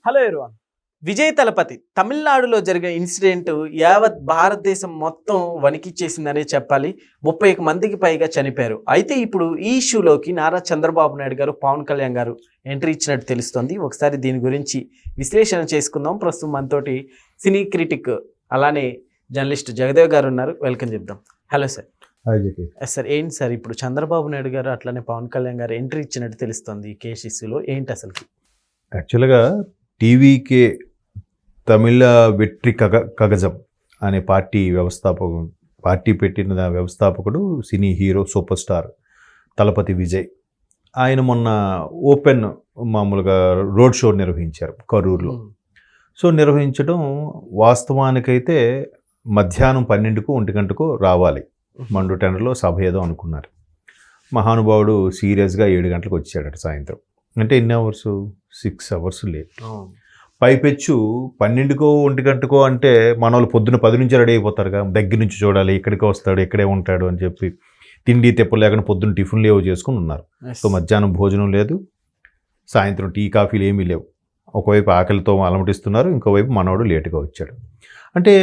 Hello everyone. Vijay Thalapathy తమిళనాడులో జరిగిన incident యావత్ భారతదేశం మొత్తం వణికిచ్చేసిందనే చెప్పాలి. 31 మందికి పైగా చనిపోయారు. అయితే ఇప్పుడు ఈ ఇష్యూలోకి నారా చంద్రబాబు నాయుడు గారు, పవన్ కళ్యాణ్ గారు ఎంట్రీ ఇచ్చినట్టు తెలుస్తోంది. ఒకసారి దీని గురించి విశ్లేషణ చేసుకుందాం. ప్రస్తుతం మనతోటి సినీ క్రిటిక్ అలానే జర్నలిస్ట్ జగదేవ్ గారు ఉన్నారు. వెల్కమ్ చెప్దాం. Hello sir. సార్ ఏంటి సార్ ఇప్పుడు చంద్రబాబు నాయుడు గారు అట్లానే పవన్ కళ్యాణ్ గారు ఎంట్రీ ఇచ్చినట్టు తెలుస్తోంది ఈ కేసు ఇష్యూలో, ఏంటి అసలుకి? యాక్చువల్గా టీవీకే తమిళ వెట్రి కగజం అనే పార్టీ పెట్టిన వ్యవస్థాపకుడు cine hero super star Thalapathy Vijay. ఆయన మొన్న ఓపెన్ మామూలుగా రోడ్ షో నిర్వహించారు కరూరులో. సో నిర్వహించడం వాస్తవానికైతే మధ్యాహ్నం 12కు 1 గంటకు రావాలి, మండు టెండర్లో సభ ఏదో అనుకున్నారు. మహానుభావుడు సీరియస్గా 7 గంటలకు వచ్చాడట సాయంత్రం. అంటే ఎన్ని అవర్సు? 6 hours late. పైపెచ్చు 12కో 1 గంటకో అంటే మన వాళ్ళు పొద్దున 10 నుంచి రెడీ అయిపోతారుగా, దగ్గర నుంచి చూడాలి, ఎక్కడికి వస్తాడు ఎక్కడే ఉంటాడు అని చెప్పి తిండి తెప్పలు లేకుండా పొద్దున్న టిఫిన్లు ఏవో చేసుకుని ఉన్నారు. సో మధ్యాహ్నం భోజనం లేదు, సాయంత్రం టీ కాఫీలు ఏమీ లేవు. ఒకవైపు ఆకలితో అలమటిస్తున్నారు, ఇంకోవైపు మనవాడు లేటుగా వచ్చాడు. అంటే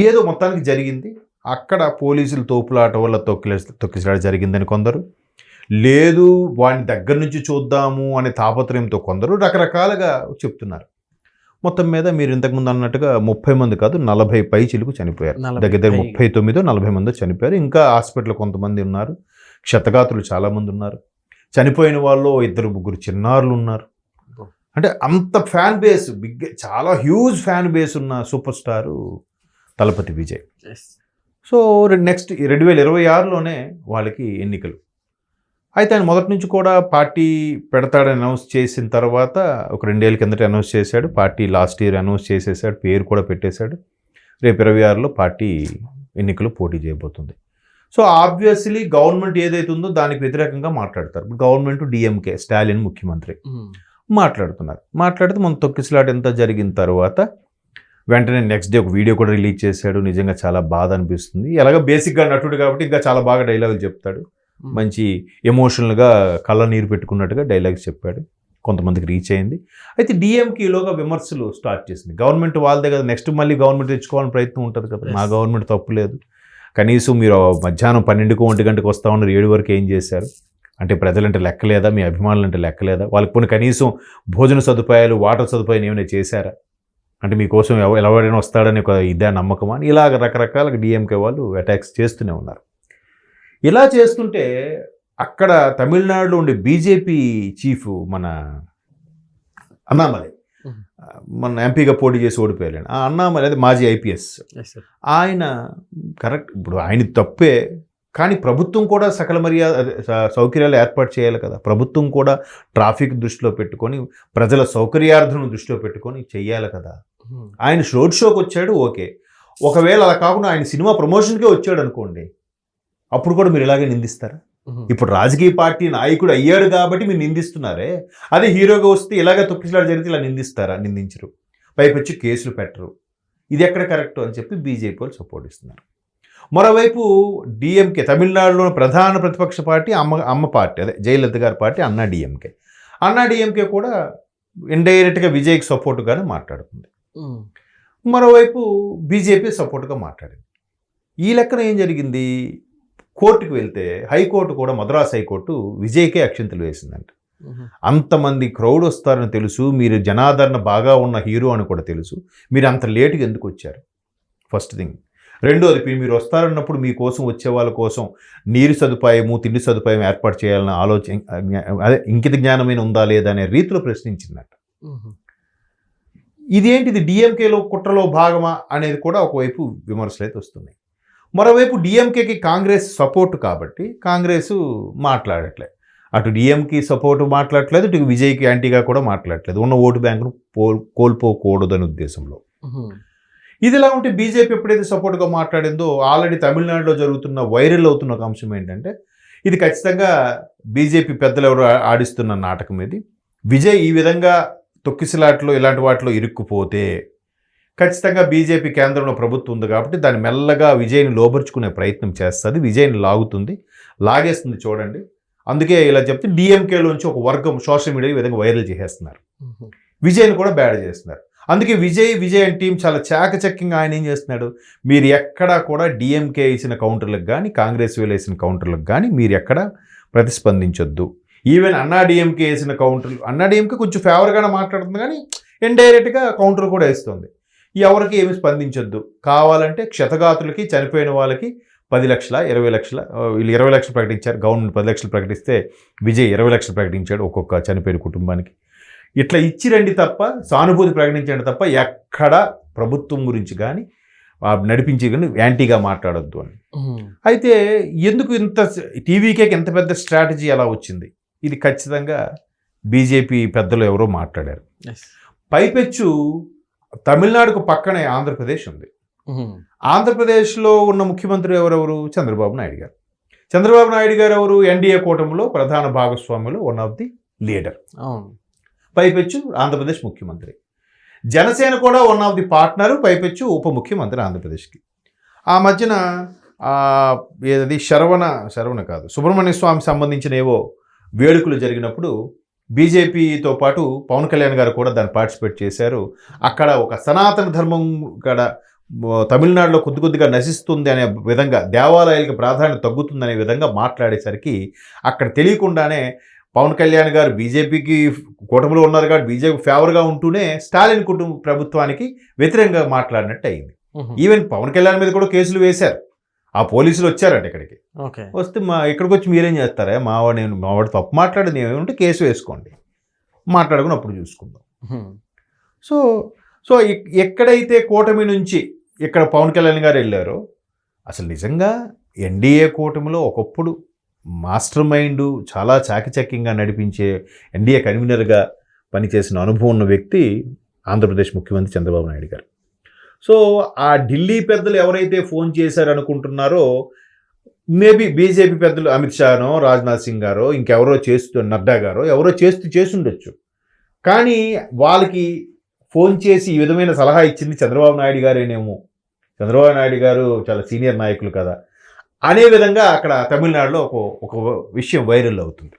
ఏదో మొత్తానికి జరిగింది. అక్కడ పోలీసులు తోపులాట వల్ల తొక్కిసలాట జరిగిందని కొందరు, లేదు వాడిని దగ్గర నుంచి చూద్దాము అనే తాపత్రయంతో కొందరు రకరకాలుగా చెప్తున్నారు. మొత్తం మీద మీరు ఇంతకుముందు అన్నట్టుగా 30 మంది కాదు 40 పైచిలకు చనిపోయారు. దగ్గర 39-40 మంది చనిపోయారు. ఇంకా హాస్పిటల్ కొంతమంది ఉన్నారు. క్షతగాతులు చాలామంది ఉన్నారు. చనిపోయిన వాళ్ళు 2-3 చిన్నారులు ఉన్నారు. అంటే అంత ఫ్యాన్ బేస్, చాలా హ్యూజ్ ఫ్యాన్ బేస్ ఉన్న super star Thalapathy Vijay. So next 2026లోనే వాళ్ళకి ఎన్నికలు. అయితే ఆయన మొదటి నుంచి కూడా పార్టీ పెడతాడని అనౌన్స్ చేసిన తర్వాత ఒక 2 ఏళ్ళ కిందట అనౌన్స్ చేశాడు. పార్టీ లాస్ట్ ఇయర్ అనౌన్స్ చేసేసాడు, పేరు కూడా పెట్టేశాడు. రేపు 26లో పార్టీ ఎన్నికలు పోటీ చేయబోతుంది. సో ఆబ్వియస్లీ గవర్నమెంట్ ఏదైతే ఉందో దానికి వ్యతిరేకంగా మాట్లాడతారు. గవర్నమెంట్ డిఎంకే, స్టాలిన్ ముఖ్యమంత్రి మాట్లాడితే మన తొక్కిసలాట ఎంత జరిగిన తర్వాత వెంటనే నెక్స్ట్ డే ఒక వీడియో కూడా రిలీజ్ చేశాడు. నిజంగా చాలా బాధ అనిపిస్తుంది. ఎలాగో బేసిక్గా నటుడు కాబట్టి ఇంకా చాలా బాగా డైలాగులు చెప్తాడు. మంచి ఎమోషనల్గా కళ్ళ నీరు పెట్టుకున్నట్టుగా డైలాగ్స్ చెప్పాడు. కొంతమందికి రీచ్ అయింది. అయితే డిఎంకేలోగా విమర్శలు స్టార్ట్ చేసింది. గవర్నమెంట్ వాళ్ళదే కదా, నెక్స్ట్ మళ్ళీ గవర్నమెంట్ తెచ్చుకోవాలని ప్రయత్నం ఉంటుంది కదా, మా గవర్నమెంట్ తప్పు లేదు, కనీసం మీరు మధ్యాహ్నం 12కు 1 గంటకు వస్తా ఉన్నారు, 7 వరకు ఏం చేశారు అంటే ప్రజలంటే లెక్కలేదా, మీ అభిమానులంటే లెక్కలేదా, వాళ్ళకి కొన్ని కనీసం భోజన సదుపాయాలు, వాటర్ సదుపాయాలు ఏమైనా చేశారా, అంటే మీకోసం ఎవరైనా వస్తాడని ఒక ఇదే నమ్మకమా అని ఇలాగ రకరకాలుగా డిఎంకే వాళ్ళు అటాక్స్ చేస్తూనే ఉన్నారు. ఇలా చేస్తుంటే అక్కడ తమిళనాడులో ఉండే బీజేపీ చీఫ్ మన అన్నామలై, మన ఎంపీగా పోటీ చేసి ఓడిపోయాడు. ఆ అన్నామలై అది మాజీ ఐపీఎస్. ఆయన కరెక్ట్, ఇప్పుడు ఆయన తప్పే, కానీ ప్రభుత్వం కూడా సకల సౌకర్యాలు ఏర్పాటు చేయాలి కదా. ప్రభుత్వం కూడా ట్రాఫిక్ దృష్టిలో పెట్టుకొని, ప్రజల సౌకర్యార్థం దృష్టిలో పెట్టుకొని చెయ్యాలి కదా. ఆయన రోడ్ షోకి వచ్చాడు, ఓకే. ఒకవేళ అలా కాకుండా ఆయన సినిమా ప్రమోషన్కే వచ్చాడు అనుకోండి, అప్పుడు కూడా మీరు ఇలాగే నిందిస్తారా? ఇప్పుడు రాజకీయ పార్టీ నాయకుడు అయ్యాడు కాబట్టి మీరు నిందిస్తున్నారే, అదే హీరోగా వస్తే ఇలాగే తొక్కిసలాట జరిగితే ఇలా నిందిస్తారా? నిందించరు, పైపొచ్చి కేసులు పెట్టరు. ఇది ఎక్కడ కరెక్ట్ అని చెప్పి బీజేపీ వాళ్ళు సపోర్ట్ ఇస్తున్నారు. మరోవైపు డిఎంకే, తమిళనాడులోని ప్రధాన ప్రతిపక్ష పార్టీ అమ్మ పార్టీ, అదే జయలలిత గారి పార్టీ అన్నా డిఎంకే కూడా ఇండైరెక్ట్గా విజయ్కి సపోర్టుగానే మాట్లాడుతుంది. మరోవైపు బీజేపీ సపోర్టుగా మాట్లాడింది. ఈ లెక్కన ఏం జరిగింది, కోర్టుకు వెళ్తే హైకోర్టు కూడా, మద్రాస్ హైకోర్టు విజయ్కే అక్షింతలు వేసిందంట. అంతమంది క్రౌడ్ వస్తారని తెలుసు, మీరు జనాదరణ బాగా ఉన్న హీరో అని కూడా తెలుసు, మీరు అంత లేటుగా ఎందుకు వచ్చారు? First thing. రెండోది, మీరు వస్తారన్నప్పుడు మీకోసం వచ్చే వాళ్ళ కోసం నీరు సదుపాయము, తిండి సదుపాయం ఏర్పాటు చేయాలన్న ఆలోచన, అదే ఇంకిత జ్ఞానమైన ఉందా లేదా అనే రీతిలో ప్రశ్నించిందట. ఇదేంటిది డిఎంకేలో కుట్రలో భాగమా అనేది కూడా ఒకవైపు విమర్శలు అయితే వస్తున్నాయి. మరోవైపు డిఎంకేకి కాంగ్రెస్ సపోర్టు కాబట్టి కాంగ్రెస్ మాట్లాడట్లేదు. అటు డిఎంకే సపోర్టు మాట్లాడట్లేదు, ఇటు విజయ్కి యాంటీగా కూడా మాట్లాడట్లేదు. ఉన్న ఓటు బ్యాంకును కోల్పోకూడదనే ఉద్దేశంలో. ఇదిలా ఉంటే బీజేపీ ఎప్పుడైతే సపోర్ట్గా మాట్లాడిందో, ఆల్రెడీ తమిళనాడులో జరుగుతున్న వైరల్ అవుతున్న ఒక అంశం ఏంటంటే, ఇది ఖచ్చితంగా బీజేపీ పెద్దలు ఎవరు ఆడిస్తున్న నాటకం ఇది. విజయ్ ఈ విధంగా తొక్కిసలాట్లో ఇలాంటి వాటిలో ఇరుక్కుపోతే ఖచ్చితంగా బీజేపీ కేంద్రంలో ప్రభుత్వం ఉంది కాబట్టి దాన్ని మెల్లగా విజయ్ని లోబర్చుకునే ప్రయత్నం చేస్తుంది, విజయ్ని లాగేస్తుంది చూడండి. అందుకే ఇలా చెప్తే డిఎంకేలోంచి ఒక వర్గం సోషల్ మీడియా ఈ విధంగా వైరల్ చేసేస్తున్నారు. విజయ్ని కూడా బ్యాడ్ చేస్తున్నారు. అందుకే విజయ్ అండ్ టీం చాలా చాకచక్యంగా ఆయన ఏం చేస్తున్నాడు, మీరు ఎక్కడా కూడా డిఎంకే వేసిన కౌంటర్లకు కానీ కాంగ్రెస్ వేసిన కౌంటర్లకు కానీ మీరు ఎక్కడ ప్రతిస్పందించొద్దు. ఈవెన్ అన్నాడీఎంకే వేసిన కౌంటర్లు, అన్నాడీఎంకే కొంచెం ఫేవర్గానే మాట్లాడుతుంది కానీ ఇండైరెక్ట్గా కౌంటర్ కూడా వేస్తుంది. ఎవరికి ఏమి స్పందించొద్దు, కావాలంటే క్షతగాతులకి చనిపోయిన వాళ్ళకి 10 లక్షల 20 లక్షల, వీళ్ళు 20 లక్షలు ప్రకటించారు, గవర్నమెంట్ 10 లక్షలు ప్రకటిస్తే విజయ్ 20 లక్షలు ప్రకటించాడు ఒక్కొక్క చనిపోయిన కుటుంబానికి. ఇట్లా ఇచ్చి రండి తప్ప, సానుభూతి ప్రకటించండి తప్ప ఎక్కడ ప్రభుత్వం గురించి కానీ నడిపించి కానీ యాంటీగా మాట్లాడొద్దు అని. అయితే ఎందుకు ఇంత టీవీకే ఎంత పెద్ద స్ట్రాటజీ ఎలా వచ్చింది, ఇది ఖచ్చితంగా బీజేపీ పెద్దలు ఎవరో మాట్లాడారు. పైపెచ్చు తమిళనాడుకు పక్కనే ఆంధ్రప్రదేశ్ ఉంది. ఆంధ్రప్రదేశ్లో ఉన్న ముఖ్యమంత్రి ఎవరెవరు, చంద్రబాబు నాయుడు గారు. చంద్రబాబు నాయుడు గారు ఎవరు, ఎన్డీఏ కూటమిలో ప్రధాన భాగస్వాములు, వన్ ఆఫ్ ది లీడర్. పైపెచ్చు ఆంధ్రప్రదేశ్ ముఖ్యమంత్రి. జనసేన కూడా వన్ ఆఫ్ ది పార్ట్నరు, పైపెచ్చు ఉప ముఖ్యమంత్రి ఆంధ్రప్రదేశ్కి. ఆ మధ్యన ఏది శరవణ కాదు, సుబ్రహ్మణ్య స్వామి సంబంధించిన ఏవో వేడుకలు జరిగినప్పుడు బీజేపీతో పాటు పవన్ కళ్యాణ్ గారు కూడా దాన్ని పార్టిసిపేట్ చేశారు. అక్కడ ఒక సనాతన ధర్మం ఇక్కడ తమిళనాడులో కొద్దిగా నశిస్తుంది అనే విధంగా, దేవాలయాలకు ప్రాధాన్యత తగ్గుతుందనే విధంగా మాట్లాడేసరికి అక్కడ తెలియకుండానే పవన్ కళ్యాణ్ గారు బీజేపీకి కూటమిలో ఉన్నారు కాబట్టి బీజేపీ ఫేవర్గా ఉంటూనే స్టాలిన్ ప్రభుత్వానికి వ్యతిరేకంగా మాట్లాడినట్టు అయింది. ఈవెన్ పవన్ కళ్యాణ్ మీద కూడా కేసులు వేశారు. ఆ పోలీసులు వచ్చారంట ఇక్కడికి. వస్తే ఇక్కడికి వచ్చి మీరేం చేస్తారా, మావాడు తప్పు మాట్లాడింది ఏమంటే కేసు వేసుకోండి, మాట్లాడుకుని అప్పుడు చూసుకుందాం. సో ఎక్కడైతే కూటమి నుంచి ఇక్కడ పవన్ కళ్యాణ్ గారు వెళ్ళారో, అసలు నిజంగా ఎన్డీఏ కూటమిలో ఒకప్పుడు మాస్టర్ మైండ్ చాలా చాకచక్యంగా నడిపించే ఎన్డీఏ కన్వీనర్గా పనిచేసిన అనుభవం ఉన్న వ్యక్తి ఆంధ్రప్రదేశ్ ముఖ్యమంత్రి చంద్రబాబు నాయుడు గారు. సో ఆ ఢిల్లీ పెద్దలు ఎవరైతే ఫోన్ చేశారనుకుంటున్నారో, మేబీ బీజేపీ పెద్దలు అమిత్ షానో రాజ్నాథ్ సింగ్ గారో ఇంకెవరో నడ్డా గారో ఎవరో చేస్తుండొచ్చు. కానీ వాళ్ళకి ఫోన్ చేసి ఈ విధమైన సలహా ఇచ్చింది చంద్రబాబు నాయుడు గారేనేమో, చంద్రబాబు నాయుడు గారు చాలా సీనియర్ నాయకులు కదా అనే విధంగా అక్కడ తమిళనాడులో ఒక విషయం వైరల్ అవుతుంది.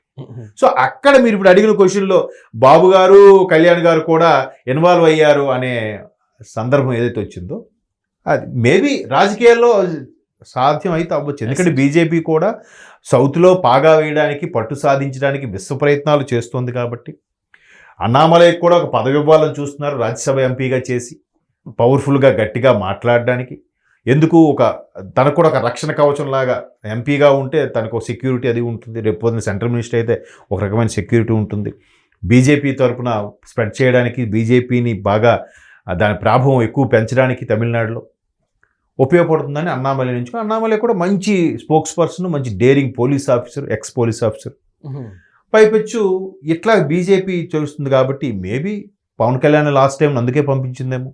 సో అక్కడ మీరు ఇప్పుడు అడిగిన క్వశ్చన్లో బాబు గారు కళ్యాణ్ గారు కూడా ఇన్వాల్వ్ అయ్యారు అనే సందర్భం ఏదైతే వచ్చిందో, అది మేబీ రాజకీయాల్లో సాధ్యం అయితే అవ్వచ్చు. ఎందుకంటే బీజేపీ కూడా సౌత్లో పాగా వేయడానికి, పట్టు సాధించడానికి విశ్వ ప్రయత్నాలు చేస్తుంది కాబట్టి. అన్నామలైకి కూడా ఒక పదవి ఇవ్వాలని చూస్తున్నారు, రాజ్యసభ ఎంపీగా చేసి పవర్ఫుల్గా గట్టిగా మాట్లాడడానికి. ఎందుకు తనకు కూడా ఒక రక్షణ కవచం లాగా ఎంపీగా ఉంటే తనకు సెక్యూరిటీ అది ఉంటుంది. రేపు పొద్దున్న సెంట్రల్ మినిస్టర్ అయితే ఒక రకమైన సెక్యూరిటీ ఉంటుంది. బీజేపీ తరఫున స్ప్రెడ్ చేయడానికి, బీజేపీని బాగా దాని ప్రాభవం ఎక్కువ పెంచడానికి తమిళనాడులో ఉపయోగపడుతుందని అన్నామలై నుంచి. అన్నామలై కూడా మంచి స్పోక్స్ పర్సన్, మంచి daring police officer, ex police officer. పైపెచ్చు ఇట్లా బీజేపీ చేస్తుంది కాబట్టి maybe Pawan Kalyan last time అందుకే పంపించిందేమో,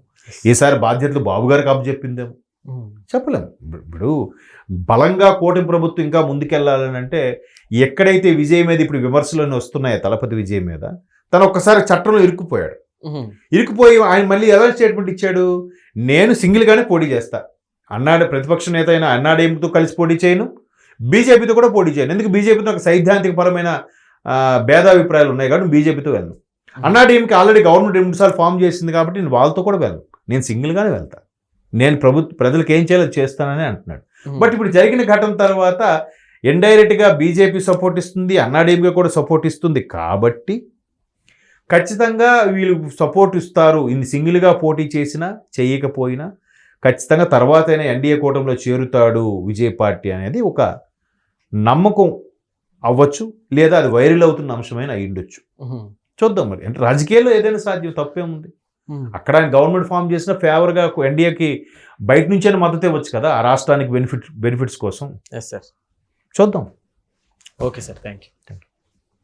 ఈసారి బాధ్యతలు బాబు గారికి అప్పచెప్పిందేమో, చెప్పలేము. ఇప్పుడు బలంగా కూటమి ప్రభుత్వం ఇంకా ముందుకెళ్ళాలని అంటే, ఎక్కడైతే విజయ్ మీద ఇప్పుడు విమర్శలు వస్తున్నాయో తలపతి విజయ్ మీద, తను ఒక్కసారి చట్టంలో ఇరుక్కుపోయి ఆయన మళ్ళీ ఎలా స్టేట్మెంట్ ఇచ్చాడు, నేను సింగిల్గానే పోటీ చేస్తా అన్నాడు. ప్రతిపక్ష నేత అయినా అన్నాడేమితో కలిసి పోటీ చేయను, బీజేపీతో కూడా పోటీ చేయను. ఎందుకు బీజేపీతో ఒక సైద్ధాంతిక పరమైన భేదాభిప్రాయాలు ఉన్నాయి కాబట్టి బీజేపీతో వెళ్ళను. అన్నాడేమికి ఆల్రెడీ గవర్నమెంట్ 2 సార్లు ఫామ్ చేసింది కాబట్టి నేను వాళ్ళతో కూడా వెళ్ళను, నేను సింగిల్గానే వెళ్తా, నేను ప్రజలకు ఏం చేయాలో చేస్తానని అంటున్నాడు. బట్ ఇప్పుడు జరిగిన ఘటన తర్వాత ఇండైరెక్ట్గా బీజేపీ సపోర్ట్ ఇస్తుంది, అన్నాడేమిగా కూడా సపోర్ట్ ఇస్తుంది కాబట్టి ఖచ్చితంగా వీళ్ళు సపోర్ట్ ఇస్తారు. ఇన్ని సింగిల్గా పోటీ చేసినా చేయకపోయినా ఖచ్చితంగా తర్వాత అయినా ఎన్డీఏ కూటమిలో చేరుతాడు విజయ్ పార్టీ అనేది ఒక నమ్మకం అవ్వచ్చు, లేదా అది వైరల్ అవుతున్న అంశమైన అయి ఉండొచ్చు. చూద్దాం మరి. అంటే రాజకీయాల్లో ఏదైనా సాధ్యం, తప్పేముంది. అక్కడ ఆయన గవర్నమెంట్ ఫామ్ చేసిన ఫేవర్గా ఎన్డీఏకి బయట నుంచైనా మద్దతు ఇవ్వచ్చు కదా ఆ రాష్ట్రానికి బెనిఫిట్స్ కోసం. ఎస్ సార్, చూద్దాం. Okay sir, thank you.